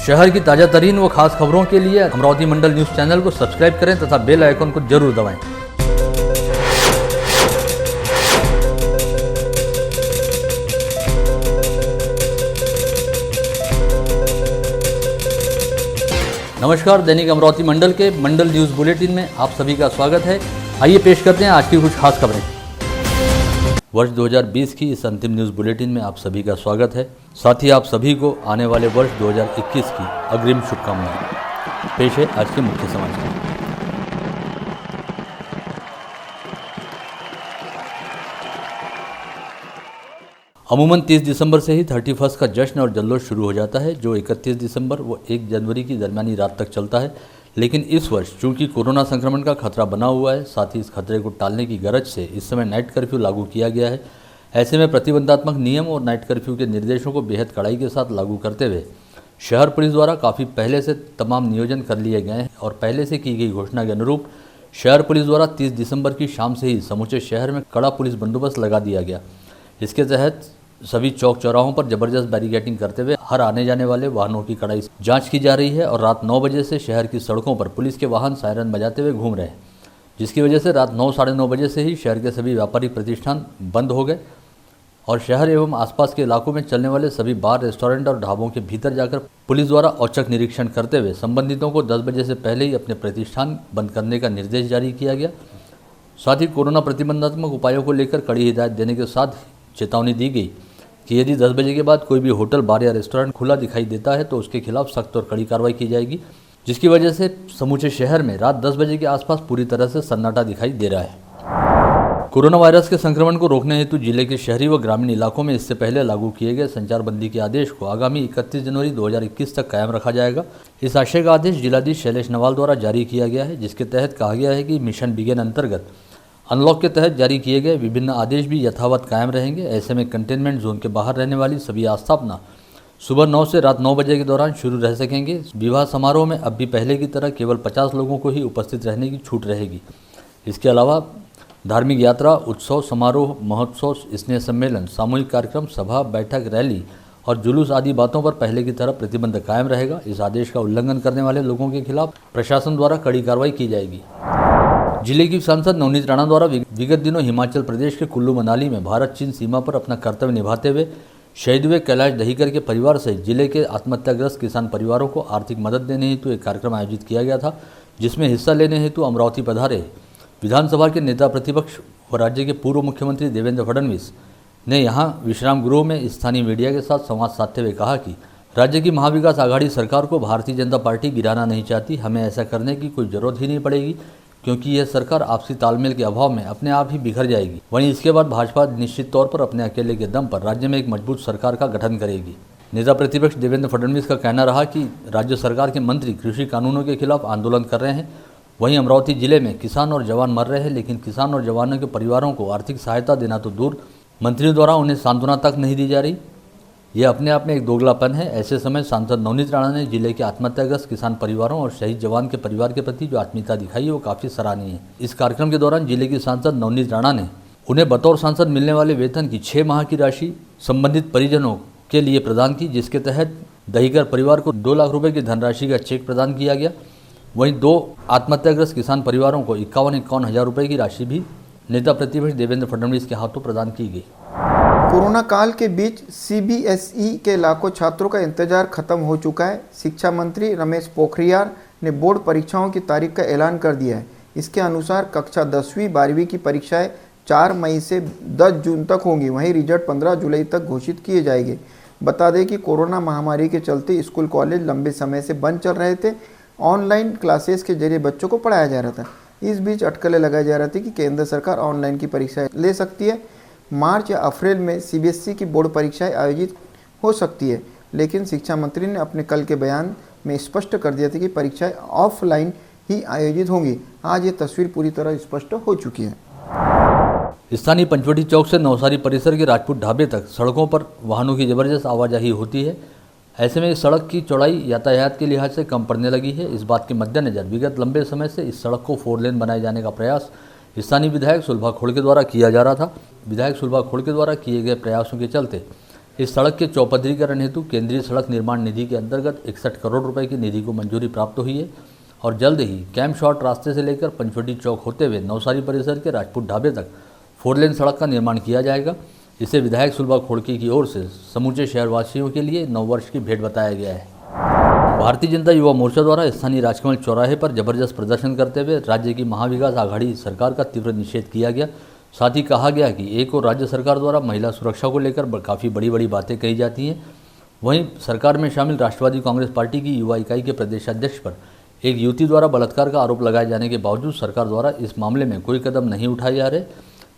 शहर की ताज़ा तरीन व खास खबरों के लिए अमरावती मंडल न्यूज़ चैनल को सब्सक्राइब करें तथा बेल आइकन को जरूर दबाएं। नमस्कार, दैनिक अमरावती मंडल के मंडल न्यूज़ बुलेटिन में आप सभी का स्वागत है। आइए पेश करते हैं आज की कुछ खास खबरें। वर्ष 2020 की इस अंतिम न्यूज़ बुलेटिन में आप सभी का स्वागत है। साथ ही आप सभी को आने वाले वर्ष 2021 की अग्रिम शुभकामनाएं। पेश है आज के मुख्य समाचार। अमूमन 30 दिसंबर से ही 31 का जश्न और जल्लोश शुरू हो जाता है, जो 31 दिसंबर व 1 जनवरी की दरमियानी रात तक चलता है। लेकिन इस वर्ष चूंकि कोरोना संक्रमण का खतरा बना हुआ है, साथ ही इस खतरे को टालने की गरज से इस समय नाइट कर्फ्यू लागू किया गया है। ऐसे में प्रतिबंधात्मक नियम और नाइट कर्फ्यू के निर्देशों को बेहद कड़ाई के साथ लागू करते हुए शहर पुलिस द्वारा काफ़ी पहले से तमाम नियोजन कर लिए गए हैं और पहले से की गई घोषणा के अनुरूप शहर पुलिस द्वारा 30 दिसंबर की शाम से ही समूचे शहर में कड़ा पुलिस बंदोबस्त लगा दिया गया। इसके तहत सभी चौक चौराहों पर जबरदस्त बैरिकेडिंग करते हुए हर आने जाने वाले वाहनों की कड़ाई से जांच की जा रही है और रात 9 बजे से शहर की सड़कों पर पुलिस के वाहन सायरन बजाते हुए घूम रहे हैं, जिसकी वजह से रात 9 साढ़े 9 बजे से ही शहर के सभी व्यापारिक प्रतिष्ठान बंद हो गए और शहर एवं आसपास के इलाकों में चलने वाले सभी बार, रेस्टोरेंट और ढाबों के भीतर जाकर पुलिस द्वारा औचक निरीक्षण करते हुए संबंधितों को 10 बजे से पहले ही अपने प्रतिष्ठान बंद करने का निर्देश जारी किया गया। साथ ही कोरोना प्रतिबंधात्मक उपायों को लेकर कड़ी हिदायत देने के साथ चेतावनी दी गई कि यदि 10 बजे के बाद कोई भी होटल, बार या रेस्टोरेंट खुला दिखाई देता है तो उसके खिलाफ सख्त और कड़ी कार्रवाई की जाएगी, जिसकी वजह से समूचे शहर में रात 10 बजे के आसपास पूरी तरह से सन्नाटा दिखाई दे रहा है। कोरोना वायरस के संक्रमण को रोकने हेतु जिले के शहरी व ग्रामीण इलाकों में इससे पहले लागू किए गए संचारबंदी के आदेश को आगामी 31 जनवरी 2021 तक कायम रखा जाएगा। इस आशय का आदेश जिलाधीश शैलेश नवाल द्वारा जारी किया गया है, जिसके तहत कहा गया है कि मिशन बिगिन अंतर्गत अनलॉक के तहत जारी किए गए विभिन्न आदेश भी यथावत कायम रहेंगे। ऐसे में कंटेनमेंट जोन के बाहर रहने वाली सभी आस्थापना सुबह 9 से रात 9 बजे के दौरान शुरू रह सकेंगे। विवाह समारोह में अब भी पहले की तरह केवल 50 लोगों को ही उपस्थित रहने की छूट रहेगी। इसके अलावा धार्मिक यात्रा, उत्सव, समारोह, महोत्सव, स्नेह सम्मेलन, सामूहिक कार्यक्रम, सभा, बैठक, रैली और जुलूस आदि बातों पर पहले की तरह प्रतिबंध कायम रहेगा। इस आदेश का उल्लंघन करने वाले लोगों के खिलाफ प्रशासन द्वारा कड़ी कार्रवाई की जाएगी। जिले की सांसद नवनीत राणा द्वारा विगत दिनों हिमाचल प्रदेश के कुल्लू मनाली में भारत चीन सीमा पर अपना कर्तव्य निभाते हुए शहीद हुए कैलाश दहीकर के परिवार सहित जिले के आत्महत्याग्रस्त किसान परिवारों को आर्थिक मदद देने हेतु एक कार्यक्रम आयोजित किया गया था, जिसमें हिस्सा लेने हेतु अमरावती पधारे विधानसभा के नेता प्रतिपक्ष व राज्य के पूर्व मुख्यमंत्री देवेंद्र फडणवीस ने यहां विश्राम गृह में स्थानीय मीडिया के साथ संवाद साधते हुए कहा कि राज्य की महाविकास आघाड़ी सरकार को भारतीय जनता पार्टी गिराना नहीं चाहती। हमें ऐसा करने की कोई जरूरत ही नहीं पड़ेगी, क्योंकि यह सरकार आपसी तालमेल के अभाव में अपने आप ही बिखर जाएगी। वहीं इसके बाद भाजपा निश्चित तौर पर अपने अकेले के दम पर राज्य में एक मजबूत सरकार का गठन करेगी। नेता प्रतिपक्ष देवेंद्र फडणवीस का कहना रहा कि राज्य सरकार के मंत्री कृषि कानूनों के खिलाफ आंदोलन कर रहे हैं। वहीं अमरावती जिले में किसान और जवान मर रहे हैं, लेकिन किसान और जवानों के परिवारों को आर्थिक सहायता देना तो दूर, मंत्रियों द्वारा उन्हें सांत्वना तक नहीं दी जा रही। यह अपने आप में एक दोगलापन है। ऐसे समय सांसद नवनीत राणा ने जिले के आत्महत्याग्रस्त किसान परिवारों और शहीद जवान के परिवार के प्रति जो आत्मीयता दिखाई है वो काफ़ी सराहनीय है। इस कार्यक्रम के दौरान जिले की सांसद नवनीत राणा ने उन्हें बतौर सांसद मिलने वाले वेतन की 6 माह की राशि संबंधित परिजनों के लिए प्रदान की, जिसके तहत दहीकर परिवार को 2 लाख रुपये की धनराशि का चेक प्रदान किया गया। वहीं 2 आत्महत्याग्रस्त किसान परिवारों को 51 हज़ार रुपये की राशि भी नेता प्रतिपक्ष देवेंद्र फडणवीस के हाथों प्रदान की गई। कोरोना काल के बीच सीबीएसई के लाखों छात्रों का इंतजार खत्म हो चुका है। शिक्षा मंत्री रमेश पोखरियाल ने बोर्ड परीक्षाओं की तारीख का ऐलान कर दिया है। इसके अनुसार कक्षा 10वीं 12वीं की परीक्षाएं 4 मई से 10 जून तक होंगी। वहीं रिजल्ट 15 जुलाई तक घोषित किए जाएंगे। बता दें कि कोरोना महामारी के चलते स्कूल कॉलेज लंबे समय से बंद चल रहे थे। ऑनलाइन क्लासेस के जरिए बच्चों को पढ़ाया जा रहा था। इस बीच अटकलें लगाई जा रही थी कि केंद्र सरकार ऑनलाइन की परीक्षाएं ले सकती है। मार्च या अप्रैल में सीबीएसई की बोर्ड परीक्षाएं आयोजित हो सकती है, लेकिन शिक्षा मंत्री ने अपने कल के बयान में स्पष्ट कर दिया था कि परीक्षाएं ऑफलाइन ही आयोजित होंगी। आज ये तस्वीर पूरी तरह स्पष्ट हो चुकी है। स्थानीय पंचवटी चौक से नवसारी परिसर के राजपूत ढाबे तक सड़कों पर वाहनों की जबरदस्त आवाजाही होती है। ऐसे में इस सड़क की चौड़ाई यातायात के लिहाज से कम पड़ने लगी है। इस बात के मद्देनजर विगत लंबे समय से इस सड़क को 4 लेन बनाए जाने का प्रयास स्थानीय विधायक सुलभा खोड़ के द्वारा किया जा रहा था। विधायक सुलभा खोड़ के द्वारा किए गए प्रयासों के चलते इस सड़क के चौपदरीकरण हेतु केंद्रीय सड़क निर्माण निधि के अंतर्गत 61 करोड़ रुपए की निधि को मंजूरी प्राप्त हुई है और जल्द ही कैंप शॉर्ट रास्ते से लेकर पंचवटी चौक होते हुए नवसारी परिसर के राजपूत ढाबे तक 4 लेन सड़क का निर्माण किया जाएगा। इसे विधायक सुलभा खोड़के की ओर से समूचे शहरवासियों के लिए नववर्ष की भेंट बताया गया है। भारतीय जनता युवा मोर्चा द्वारा स्थानीय राजकमल चौराहे पर जबरदस्त प्रदर्शन करते हुए राज्य की महाविकास आघाड़ी सरकार का तीव्र निषेध किया गया। साथ ही कहा गया कि एक और राज्य सरकार द्वारा महिला सुरक्षा को लेकर काफ़ी बड़ी बड़ी बातें कही जाती हैं, वहीं सरकार में शामिल राष्ट्रवादी कांग्रेस पार्टी की युवा इकाई के प्रदेशाध्यक्ष पर एक युवती द्वारा बलात्कार का आरोप लगाए जाने के बावजूद सरकार द्वारा इस मामले में कोई कदम नहीं उठाए जा रहे।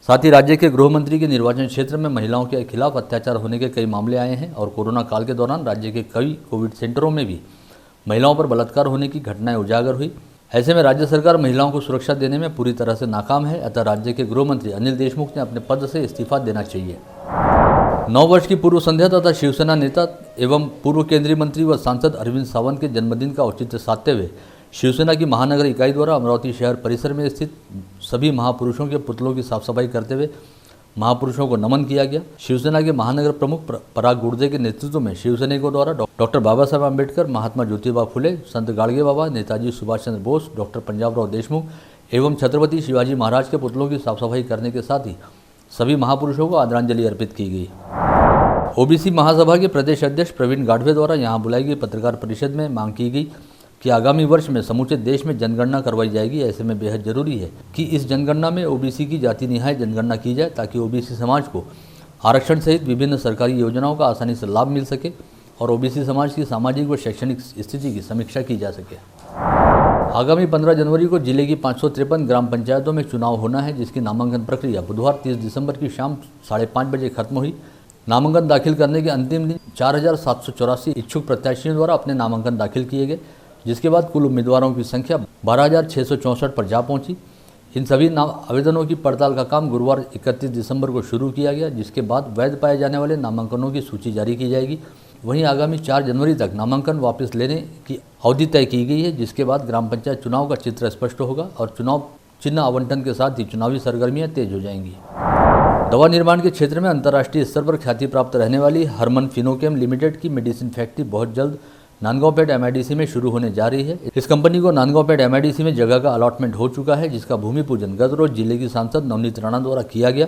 साथ ही राज्य के गृह मंत्री के निर्वाचन क्षेत्र में महिलाओं के खिलाफ अत्याचार होने के कई मामले आए हैं और कोरोना काल के दौरान राज्य के कई कोविड सेंटरों में भी महिलाओं पर बलात्कार होने की घटनाएं उजागर हुई। ऐसे में राज्य सरकार महिलाओं को सुरक्षा देने में पूरी तरह से नाकाम है, अतः राज्य के गृह मंत्री अनिल देशमुख ने अपने पद से इस्तीफा देना चाहिए। 9 वर्ष की पूर्व संध्या तथा शिवसेना नेता एवं पूर्व केंद्रीय मंत्री व सांसद अरविंद सावंत के जन्मदिन का औचित्य साधते हुए शिवसेना की महानगर इकाई द्वारा अमरावती शहर परिसर में स्थित सभी महापुरुषों के पुतलों की साफ सफाई करते हुए महापुरुषों को नमन किया गया। शिवसेना के महानगर प्रमुख पराग गुर्दे के नेतृत्व में शिवसैनिकों द्वारा डॉक्टर बाबा साहेब आम्बेडकर, महात्मा ज्योतिबा फुले, संत गाडगे बाबा, नेताजी सुभाष चंद्र बोस, डॉक्टर पंजाबराव देशमुख एवं छत्रपति शिवाजी महाराज के पुतलों की साफ सफाई करने के साथ ही सभी महापुरुषों को आदरांजलि अर्पित की गई। ओबीसी महासभा के प्रदेश अध्यक्ष प्रवीण गाढवे द्वारा यहां बुलाई गई पत्रकार परिषद में मांग की गई कि आगामी वर्ष में समूचे देश में जनगणना करवाई जाएगी। ऐसे में बेहद जरूरी है कि इस जनगणना में ओबीसी की जाति निहाय जनगणना की जाए ताकि ओबीसी समाज को आरक्षण सहित विभिन्न सरकारी योजनाओं का आसानी से लाभ मिल सके और ओबीसी समाज की सामाजिक व शैक्षणिक स्थिति की समीक्षा की जा सके। आगामी 15 जनवरी को जिले की 553 ग्राम पंचायतों में चुनाव होना है, जिसकी नामांकन प्रक्रिया बुधवार 30 दिसंबर की शाम 5:30 बजे खत्म हुई। नामांकन दाखिल करने के अंतिम दिन 4784 इच्छुक प्रत्याशियों द्वारा अपने नामांकन दाखिल किए गए, जिसके बाद कुल उम्मीदवारों की संख्या 12,664 पर जा पहुंची। इन सभी आवेदनों की पड़ताल का काम गुरुवार 31 दिसंबर को शुरू किया गया, जिसके बाद वैध पाए जाने वाले नामांकनों की सूची जारी की जाएगी। वहीं आगामी 4 जनवरी तक नामांकन वापस लेने की अवधि तय की गई है, जिसके बाद ग्राम पंचायत चुनाव का चित्र स्पष्ट होगा और चुनाव चिन्ह आवंटन के साथ ही चुनावी सरगर्मियां तेज हो जाएंगी। दवा निर्माण के क्षेत्र में अंतर्राष्ट्रीय स्तर पर ख्याति प्राप्त रहने वाली हरमन फिनोकेम लिमिटेड की मेडिसिन फैक्ट्री बहुत जल्द नांदगांवपेट एमआईडीसी में शुरू होने जा रही है। इस कंपनी को नांदगांवपेट एमआईडीसी में जगह का अलॉटमेंट हो चुका है, जिसका भूमि पूजन गत रोज जिले की सांसद नवनीत राणा द्वारा किया गया।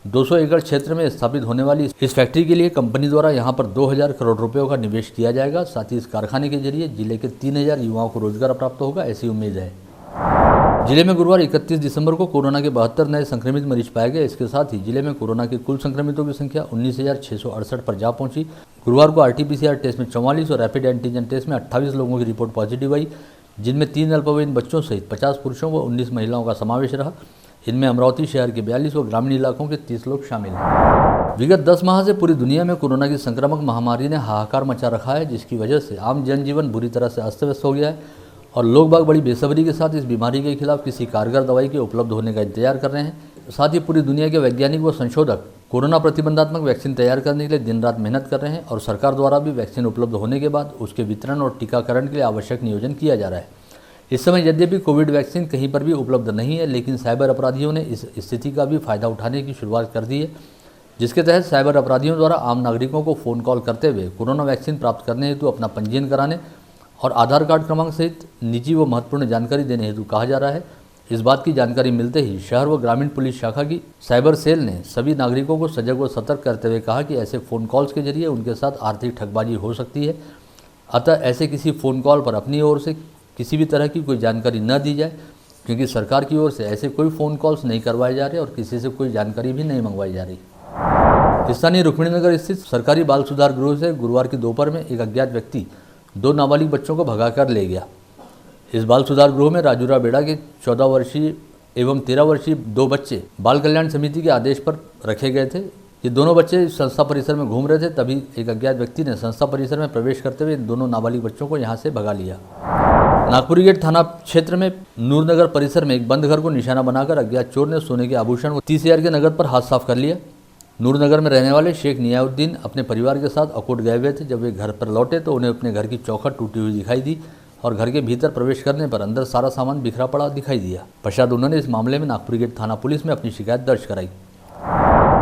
200 एकड़ क्षेत्र में स्थापित होने वाली इस फैक्ट्री के लिए कंपनी द्वारा यहां पर 2000 करोड़ रुपयों का निवेश किया जाएगा। साथ ही इस कारखाने के जरिए जिले के 3000 युवाओं को रोजगार प्राप्त होगा, ऐसी उम्मीद है। जिले में गुरुवार 31 दिसंबर को कोरोना के 72 नए संक्रमित मरीज पाए गए। इसके साथ ही जिले में कोरोना के कुल संक्रमितों की संख्या 19,668 पर जा पहुंची। गुरुवार को आरटीपीसीआर टेस्ट में 44 और रैपिड एंटीजन टेस्ट में 28 लोगों की रिपोर्ट पॉजिटिव आई, जिनमें 3 अल्पवयीन बच्चों सहित 50 पुरुषों व 19 महिलाओं का समावेश रहा। इनमें अमरावती शहर के 42 और ग्रामीण इलाकों के 30 लोग शामिल हैं। विगत 10 माह से पूरी दुनिया में कोरोना की संक्रामक महामारी ने हाहाकार मचा रखा है, जिसकी वजह से आम जनजीवन बुरी तरह से अस्त व्यस्त हो गया है और लोग बाग बड़ी बेसब्री के साथ इस बीमारी के खिलाफ किसी कारगर दवाई के उपलब्ध होने का इंतजार कर रहे हैं। साथ ही पूरी दुनिया के वैज्ञानिक व संशोधक कोरोना प्रतिबंधात्मक वैक्सीन तैयार करने के लिए दिन रात मेहनत कर रहे हैं और सरकार द्वारा भी वैक्सीन उपलब्ध होने के बाद उसके वितरण और टीकाकरण के लिए आवश्यक नियोजन किया जा रहा है। इस समय यद्यपि कोविड वैक्सीन कहीं पर भी उपलब्ध नहीं है, लेकिन साइबर अपराधियों ने इस स्थिति का भी फायदा उठाने की शुरुआत कर दी है, जिसके तहत साइबर अपराधियों द्वारा आम नागरिकों को फ़ोन कॉल करते हुए कोरोना वैक्सीन प्राप्त करने हेतु अपना पंजीयन कराने और आधार कार्ड क्रमांक सहित निजी व महत्वपूर्ण जानकारी देने हेतु कहा जा रहा है। इस बात की जानकारी मिलते ही शहर व ग्रामीण पुलिस शाखा की साइबर सेल ने सभी नागरिकों को सजग व सतर्क करते हुए कहा कि ऐसे फ़ोन कॉल्स के जरिए उनके साथ आर्थिक ठगबाजी हो सकती है, अतः ऐसे किसी फ़ोन कॉल पर अपनी ओर से किसी भी तरह की कोई जानकारी न दी जाए, क्योंकि सरकार की ओर से ऐसे कोई फ़ोन कॉल्स नहीं करवाए जा रहे और किसी से कोई जानकारी भी नहीं मंगवाई जा रही। स्थानीय रुक्मिणीनगर स्थित सरकारी बाल सुधार गृह से गुरुवार की दोपहर में एक अज्ञात व्यक्ति 2 नाबालिग बच्चों को भगाकर ले गया। इस बाल सुधार गृह में राजूरा बेड़ा के 14 वर्षीय एवं 13 वर्षीय 2 बच्चे बाल कल्याण समिति के आदेश पर रखे गए थे। ये दोनों बच्चे संस्था परिसर में घूम रहे थे, तभी एक अज्ञात व्यक्ति ने संस्था परिसर में प्रवेश करते हुए इन दोनों नाबालिग बच्चों को यहां से भगा लिया। नागपुरी गेट थाना क्षेत्र में नूरनगर परिसर में एक बंद घर को निशाना बनाकर अज्ञात चोर ने सोने के आभूषण व 30,000 के नकद पर हाथ साफ कर लिया। नूरनगर में रहने वाले शेख नियाउद्दीन अपने परिवार के साथ अकोट गए हुए थे। जब वे घर पर लौटे तो उन्हें अपने घर की चौखट टूटी हुई दिखाई दी और घर के भीतर प्रवेश करने पर अंदर सारा सामान बिखरा पड़ा दिखाई दिया। पश्चात उन्होंने इस मामले में नागपुरी गेट थाना पुलिस में अपनी शिकायत दर्ज कराई।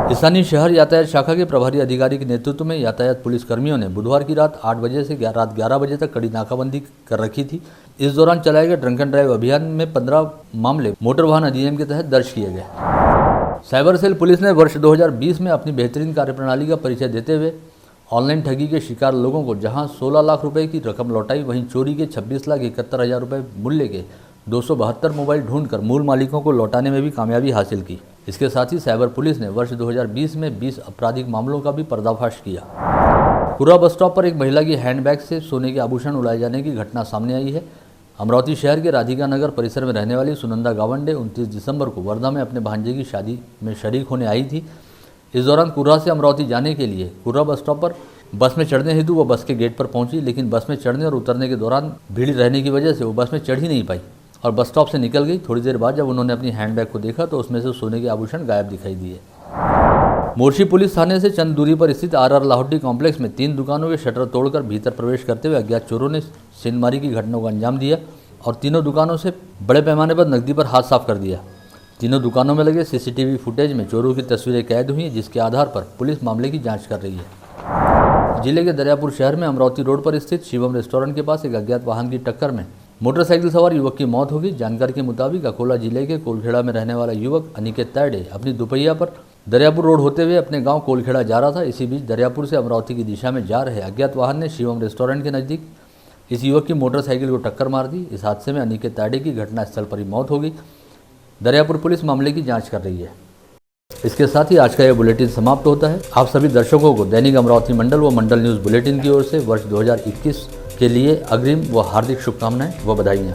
स्थानीय शहर यातायात शाखा के प्रभारी अधिकारी के नेतृत्व में यातायात पुलिस कर्मियों ने बुधवार की रात 8 बजे से रात 11 बजे तक कड़ी नाकाबंदी कर रखी थी। इस दौरान चलाए गए ड्रंक एंड ड्राइव अभियान में 15 मामले मोटर वाहन अधिनियम के तहत दर्ज किए गए। साइबर सेल पुलिस ने वर्ष 2020 में अपनी बेहतरीन कार्यप्रणाली का परिचय देते हुए ऑनलाइन ठगी के शिकार लोगों को जहां 16 लाख रुपए की रकम लौटाई, वहीं चोरी के 26,71,000 रुपए मूल्य के 272 मोबाइल ढूंढकर मूल मालिकों को लौटाने में भी कामयाबी हासिल की। इसके साथ ही साइबर पुलिस ने वर्ष 2020 में 20 आपराधिक मामलों का भी पर्दाफाश किया। कुरा बस स्टॉप पर एक महिला की हैंडबैग से सोने के आभूषण उड़ाए जाने की घटना सामने आई है। अमरावती शहर के राधिका नगर परिसर में रहने वाली सुनंदा गावंडे 29 दिसंबर को वर्धा में अपने भांजे की शादी में शरीक होने आई थी। इस दौरान कुरा से अमरावती जाने के लिए कुरा बस स्टॉप पर बस में चढ़ने हेतु वो बस के गेट पर पहुंची, लेकिन बस में चढ़ने और उतरने के दौरान भीड़ रहने की वजह से वो बस में चढ़ ही नहीं पाई और बस स्टॉप से निकल गई। थोड़ी देर बाद जब उन्होंने अपनी हैंडबैग को देखा तो उसमें से सोने के आभूषण गायब दिखाई दिए। मोर्शी पुलिस थाने से चंद दूरी पर स्थित RR लाहौटी कॉम्प्लेक्स में 3 दुकानों के शटर तोड़कर भीतर प्रवेश करते हुए अज्ञात चोरों ने छीनमारी की घटना को अंजाम दिया और तीनों दुकानों से बड़े पैमाने पर नकदी पर हाथ साफ कर दिया। तीनों दुकानों में लगे CCTV फुटेज में चोरों की तस्वीरें कैद हुई, जिसके आधार पर पुलिस मामले की जांच कर रही है। जिले के दरियापुर शहर में अमरावती रोड पर स्थित शिवम रेस्टोरेंट के पास एक अज्ञात वाहन की टक्कर में मोटरसाइकिल सवार युवक की मौत हो गई। जानकारी के मुताबिक अकोला जिले के कोलखेड़ा में रहने वाला युवक अनिकेत तायडे अपनी दुपहिया पर दरियापुर रोड होते हुए अपने गांव कोलखेड़ा जा रहा था। इसी बीच दरियापुर से अमरावती की दिशा में जा रहे अज्ञात वाहन ने शिवम रेस्टोरेंट के नज़दीक इस युवक की मोटरसाइकिल को टक्कर मार दी। इस हादसे में अनिकेत तायडे की घटनास्थल पर ही मौत हो गई। दरियापुर पुलिस मामले की जाँच कर रही है। इसके साथ ही आज का यह बुलेटिन समाप्त होता है। आप सभी दर्शकों को दैनिक अमरावती मंडल व मंडल न्यूज़ बुलेटिन की ओर से वर्ष 2021 के लिए अग्रिम व हार्दिक शुभकामनाएं व बधाइयाँ।